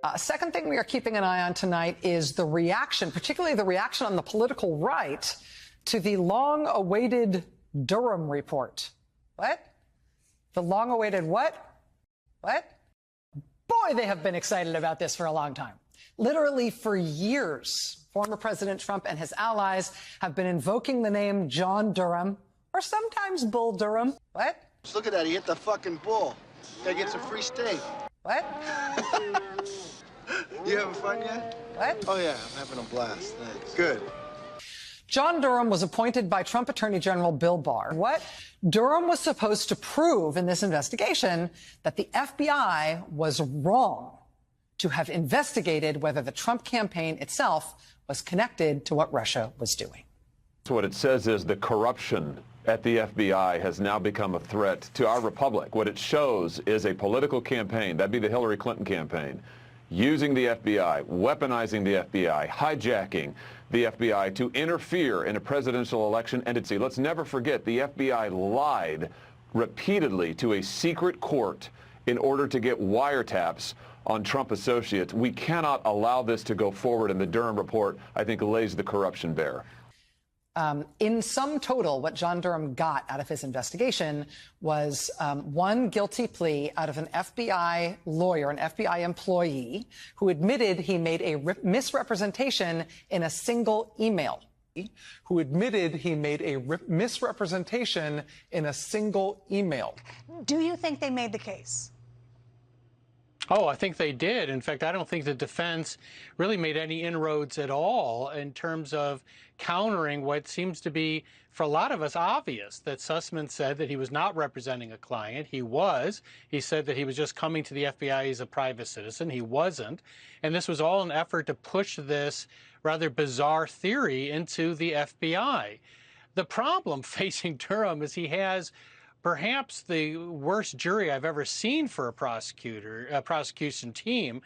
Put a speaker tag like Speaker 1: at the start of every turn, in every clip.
Speaker 1: A second thing we are keeping an eye on tonight is the reaction, particularly the reaction on the political right, to the long-awaited Durham report. What? The long-awaited what? What? Boy, they have been excited about this for a long time. Literally for years, former President Trump and his allies have been invoking the name John Durham, or sometimes Bull Durham. What?
Speaker 2: Look at that, he hit the fucking bull. Gotta get some free steak.
Speaker 1: What?
Speaker 2: You having fun yet?
Speaker 1: What?
Speaker 2: Oh yeah, I'm having a blast, thanks. Good.
Speaker 1: John Durham was appointed by Trump Attorney General Bill Barr. What? Durham was supposed to prove in this investigation that the FBI was wrong to have investigated whether the Trump campaign itself was connected to what Russia was doing.
Speaker 3: So what it says is the corruption at the FBI has now become a threat to our republic. What it shows is a political campaign, that'd be the Hillary Clinton campaign, using the FBI, weaponizing the FBI, hijacking the FBI to interfere in a presidential election. And let's never forget, the FBI lied repeatedly to a secret court in order to get wiretaps on Trump associates. We cannot allow this to go forward, and the Durham report, I think, lays the corruption bare.
Speaker 1: In sum total, what John Durham got out of his investigation was one guilty plea out of an FBI lawyer, an FBI employee, who admitted he made a misrepresentation in a single email.
Speaker 4: Do you think they made the case?
Speaker 5: Oh, I think they did. In fact, I don't think the defense really made any inroads at all in terms of countering what seems to be, for a lot of us, obvious, that Sussman said that he was not representing a client. He was. He said that he was just coming to the FBI as a private citizen. He wasn't. And this was all an effort to push this rather bizarre theory into the FBI. The problem facing Durham is he has perhaps the worst jury I've ever seen for a prosecution team.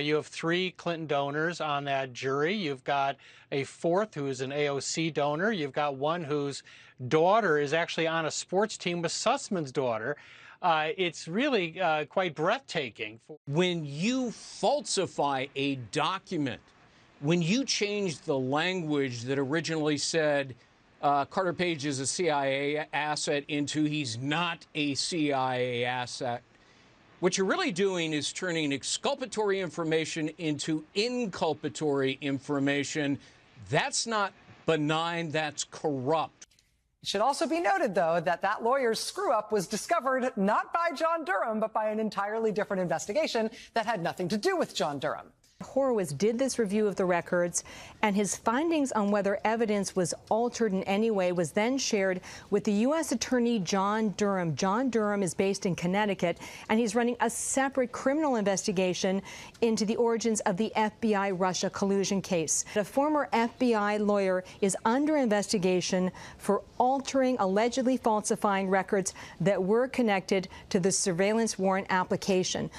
Speaker 5: You have 3 Clinton donors on that jury. You've got a 4th who is an AOC donor. You've got one whose daughter is actually on a sports team with Sussman's daughter. It's really quite breathtaking.
Speaker 6: When you falsify a document, when you change the language that originally said Carter Page is a CIA asset into he's not a CIA asset, what you're really doing is turning exculpatory information into inculpatory information. That's not benign, that's corrupt.
Speaker 1: It should also be noted, though, that that lawyer's screw-up was discovered not by John Durham, but by an entirely different investigation that had nothing to do with John Durham.
Speaker 7: Horowitz did this review of the records, and his findings on whether evidence was altered in any way was then shared with the U.S. Attorney John Durham. John Durham is based in Connecticut, and he's running a separate criminal investigation into the origins of the FBI-Russia collusion case. A former FBI lawyer is under investigation for altering, allegedly falsifying records that were connected to the surveillance warrant application.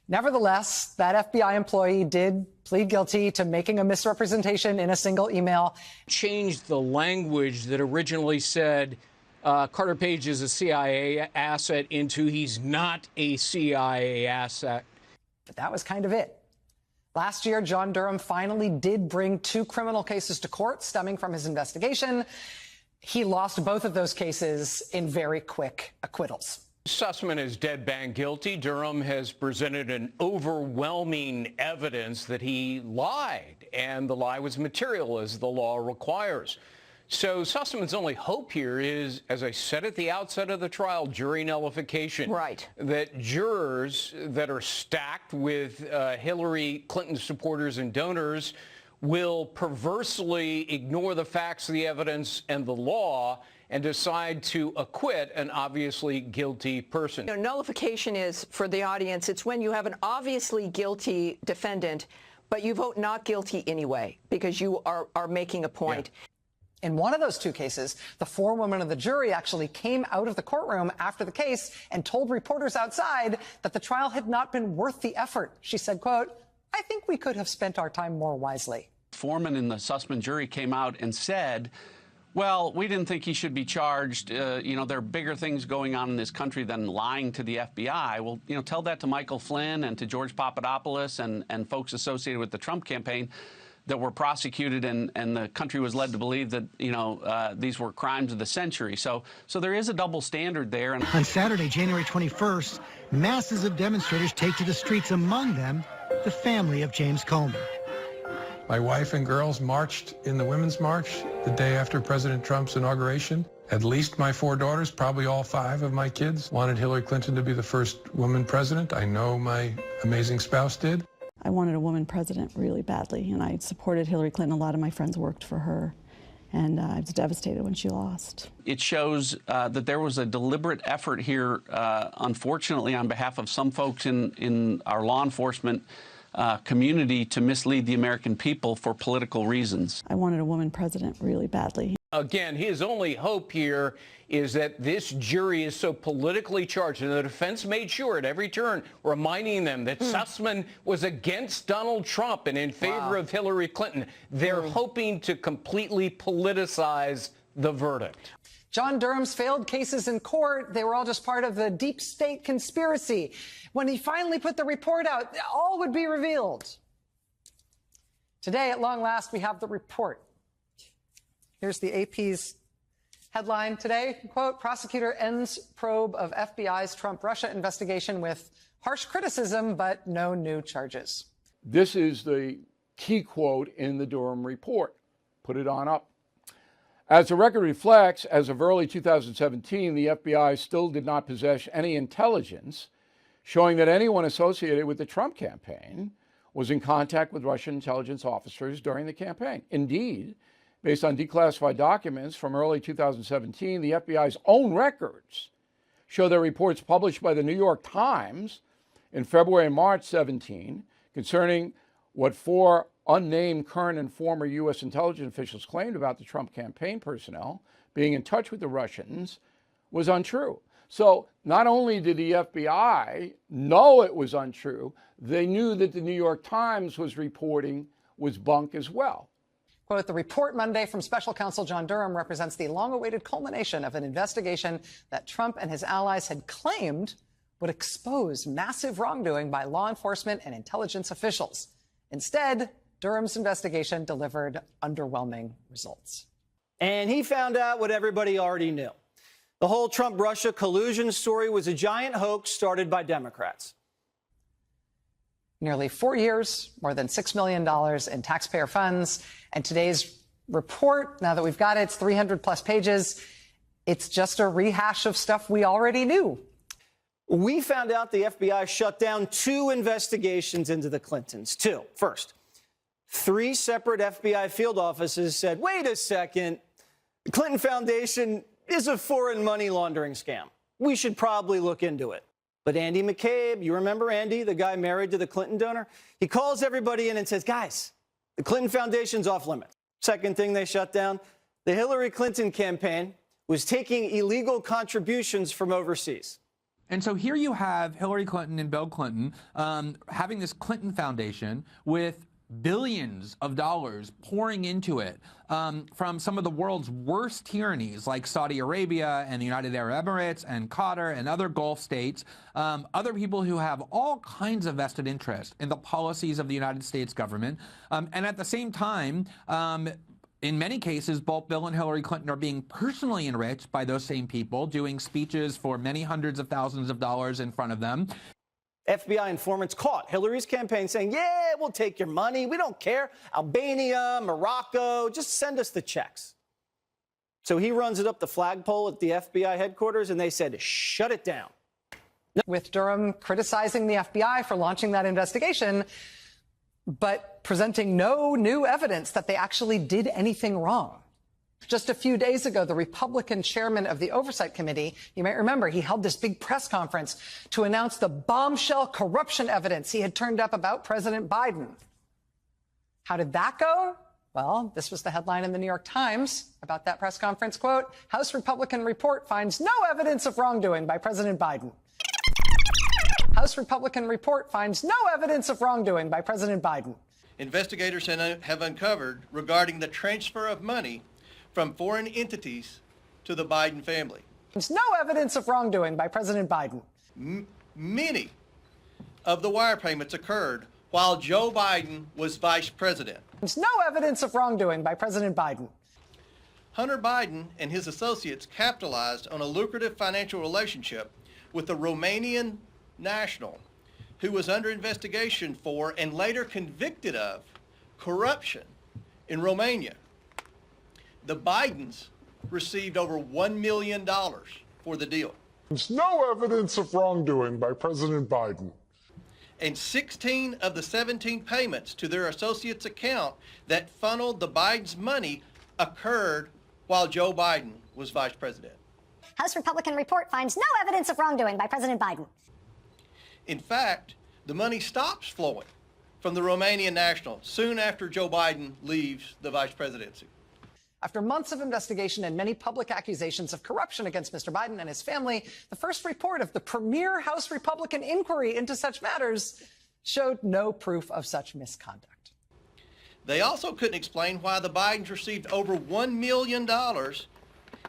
Speaker 1: Nevertheless, that FBI employee did plead guilty to making a misrepresentation in a single email.
Speaker 6: Changed the language that originally said Carter Page is a CIA asset into he's not a CIA asset.
Speaker 1: But that was kind of it. Last year, John Durham finally did bring 2 criminal cases to court stemming from his investigation. He lost both of those cases in very quick acquittals.
Speaker 6: Sussman is dead bang guilty. Durham has presented an overwhelming evidence that he lied, and the lie was material as the law requires. So Sussman's only hope here is, as I said at the outset of the trial, jury nullification.
Speaker 7: Right.
Speaker 6: That jurors that are stacked with Hillary Clinton supporters and donors will perversely ignore the facts of the evidence and the law and decide to acquit an obviously guilty person.
Speaker 8: You know, nullification is, for the audience, it's when you have an obviously guilty defendant, but you vote not guilty anyway because you are making a point.
Speaker 1: Yeah. In one of those 2 cases, the forewoman of the jury actually came out of the courtroom after the case and told reporters outside that the trial had not been worth the effort. She said, quote, "I think we could have spent our time more wisely."
Speaker 9: Foreman in the Sussman jury came out and said, Well, we didn't think he should be charged. You know, there are bigger things going on in this country than lying to the FBI. Well, you know, tell that to Michael Flynn and to George Papadopoulos and folks associated with the Trump campaign that were prosecuted, and the country was led to believe that, you know, these were crimes of the century. So there is a double standard there. And
Speaker 10: on Saturday, January 21st, masses of demonstrators take to the streets, among them the family of James Comey.
Speaker 11: My wife and girls marched in the Women's March the day after President Trump's inauguration. At least my 4 daughters, probably all 5 of my kids, wanted Hillary Clinton to be the first woman president. I know my amazing spouse did.
Speaker 12: I wanted a woman president really badly, and I supported Hillary Clinton. A lot of my friends worked for her, and I was devastated when she lost.
Speaker 9: It shows that there was a deliberate effort here, unfortunately, on behalf of some folks in our law enforcement community to mislead the American people for political reasons.
Speaker 12: I wanted a woman president really badly.
Speaker 6: Again, his only hope here is that this jury is so politically charged, and the defense made sure at every turn, reminding them that Sussman was against Donald Trump and in favor of Hillary Clinton. They're hoping to completely politicize the verdict.
Speaker 1: John Durham's failed cases in court, they were all just part of the deep state conspiracy. When he finally put the report out, all would be revealed. Today, at long last, we have the report. Here's the AP's headline today, quote, prosecutor ends probe of FBI's Trump-Russia investigation with harsh criticism, but no new charges.
Speaker 13: This is the key quote in the Durham report. Put it on up. As the record reflects, as of early 2017, the FBI still did not possess any intelligence showing that anyone associated with the Trump campaign was in contact with Russian intelligence officers during the campaign. Indeed, based on declassified documents from early 2017, the FBI's own records show that reports published by the New York Times in February and March 17 concerning what 4 unnamed current and former U.S. intelligence officials claimed about the Trump campaign personnel being in touch with the Russians was untrue. So not only did the FBI know it was untrue, they knew that the New York Times was reporting was bunk as well.
Speaker 1: Quote, the report Monday from special counsel John Durham represents the long-awaited culmination of an investigation that Trump and his allies had claimed would expose massive wrongdoing by law enforcement and intelligence officials. Instead, Durham's investigation delivered underwhelming results.
Speaker 14: And he found out what everybody already knew. The whole Trump-Russia collusion story was a giant hoax started by Democrats.
Speaker 1: Nearly 4 years, more than $6 million in taxpayer funds. And today's report, now that we've got it, it's 300-plus pages. It's just a rehash of stuff we already knew.
Speaker 14: We found out the FBI shut down 2 investigations into the Clintons. 2. First, 3 separate FBI field offices said, wait a second, the Clinton Foundation is a foreign money laundering scam. We should probably look into it. But Andy McCabe, you remember Andy, the guy married to the Clinton donor? He calls everybody in and says, guys, the Clinton Foundation's off limits. Second thing they shut down, the Hillary Clinton campaign was taking illegal contributions from overseas.
Speaker 15: And so here you have Hillary Clinton and Bill Clinton having this Clinton Foundation with billions of dollars pouring into it from some of the world's worst tyrannies like Saudi Arabia and the United Arab Emirates and Qatar and other Gulf states, other people who have all kinds of vested interest in the policies of the United States government. And at the same time, in many cases, both Bill and Hillary Clinton are being personally enriched by those same people, doing speeches for many hundreds of thousands of dollars in front of them.
Speaker 14: FBI informants caught Hillary's campaign saying, yeah, we'll take your money. We don't care. Albania, Morocco, just send us the checks. So he runs it up the flagpole at the FBI headquarters, and they said, shut it down.
Speaker 1: With Durham criticizing the FBI for launching that investigation, but presenting no new evidence that they actually did anything wrong. Just a few days ago, the Republican chairman of the Oversight Committee, you might remember, he held this big press conference to announce the bombshell corruption evidence he had turned up about President Biden. How did that go? Well, this was the headline in the New York Times about that press conference, quote, House Republican report finds no evidence of wrongdoing by President Biden. House Republican report finds no evidence of wrongdoing by President Biden.
Speaker 16: Investigators have uncovered regarding the transfer of money from foreign entities to the Biden family.
Speaker 1: There's no evidence of wrongdoing by President Biden.
Speaker 16: Many of the wire payments occurred while Joe Biden was vice president.
Speaker 1: There's no evidence of wrongdoing by President Biden.
Speaker 16: Hunter Biden and his associates capitalized on a lucrative financial relationship with a Romanian national who was under investigation for and later convicted of corruption in Romania. The Bidens received over $1 million for the deal.
Speaker 17: There's no evidence of wrongdoing by President Biden.
Speaker 16: And 16 of the 17 payments to their associates' account that funneled the Biden's money occurred while Joe Biden was vice president.
Speaker 18: House Republican report finds no evidence of wrongdoing by President Biden.
Speaker 16: In fact, the money stops flowing from the Romanian national soon after Joe Biden leaves the vice presidency.
Speaker 1: After months of investigation and many public accusations of corruption against Mr. Biden and his family, the first report of the premier House Republican inquiry into such matters showed no proof of such misconduct.
Speaker 16: They also couldn't explain why the Bidens received over $1 million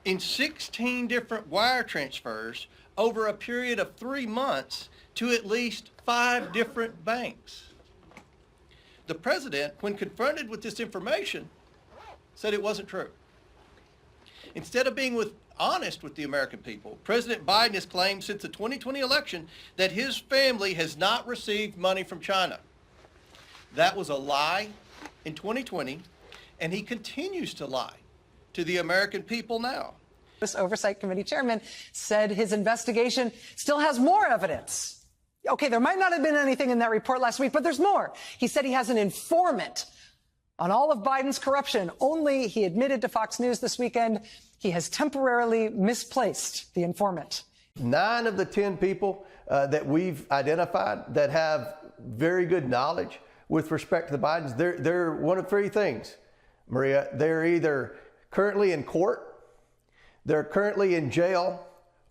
Speaker 16: in 16 different wire transfers over a period of 3 months to at least 5 different banks. The president, when confronted with this information, said it wasn't true. Instead of being honest with the American people, President Biden has claimed since the 2020 election that his family has not received money from China. That was a lie in 2020, and he continues to lie to the American people now.
Speaker 1: This Oversight Committee chairman said his investigation still has more evidence. Okay, there might not have been anything in that report last week, but there's more. He said he has an informant on all of Biden's corruption. Only, he admitted to Fox News this weekend, he has temporarily misplaced the informant.
Speaker 19: 9 of the 10 people that we've identified that have very good knowledge with respect to the Bidens, they're one of 3 things, Maria. They're either currently in court, they're currently in jail,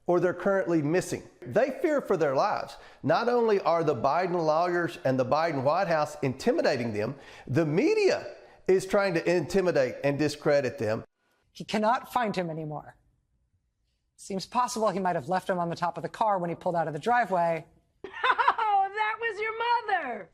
Speaker 19: or they're currently missing. They fear for their lives. Not only are the Biden lawyers and the Biden White House intimidating them, the media is trying to intimidate and discredit them.
Speaker 1: He cannot find him anymore. Seems possible he might have left him on the top of the car when he pulled out of the driveway.
Speaker 20: Oh, that was your mother!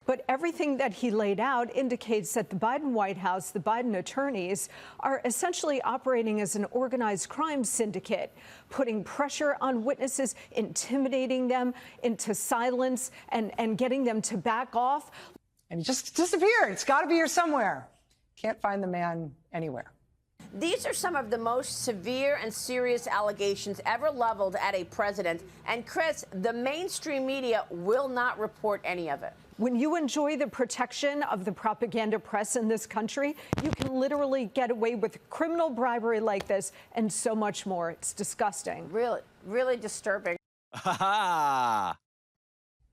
Speaker 7: But everything that he laid out indicates that the Biden White House, the Biden attorneys, are essentially operating as an organized crime syndicate, putting pressure on witnesses, intimidating them into silence, and getting them to back off.
Speaker 1: And he just disappeared. It's got to be here somewhere. Can't find the man anywhere.
Speaker 20: These are some of the most severe and serious allegations ever leveled at a president. And Chris, the mainstream media will not report any of it.
Speaker 7: When you enjoy the protection of the propaganda press in this country, you can literally get away with criminal bribery like this and so much more. It's disgusting.
Speaker 20: Really, really disturbing.
Speaker 2: Ha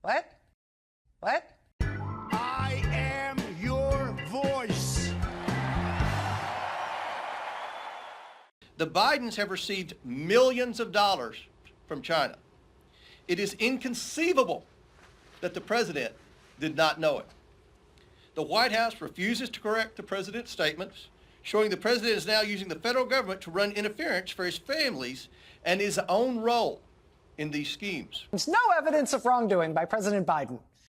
Speaker 1: What? What?
Speaker 2: I am your voice.
Speaker 16: The Bidens have received millions of dollars from China. It is inconceivable that the president did not know it. The White House refuses to correct the president's statements, showing the president is now using the federal government to run interference for his families and his own role in these schemes.
Speaker 1: There's no evidence of wrongdoing by President Biden.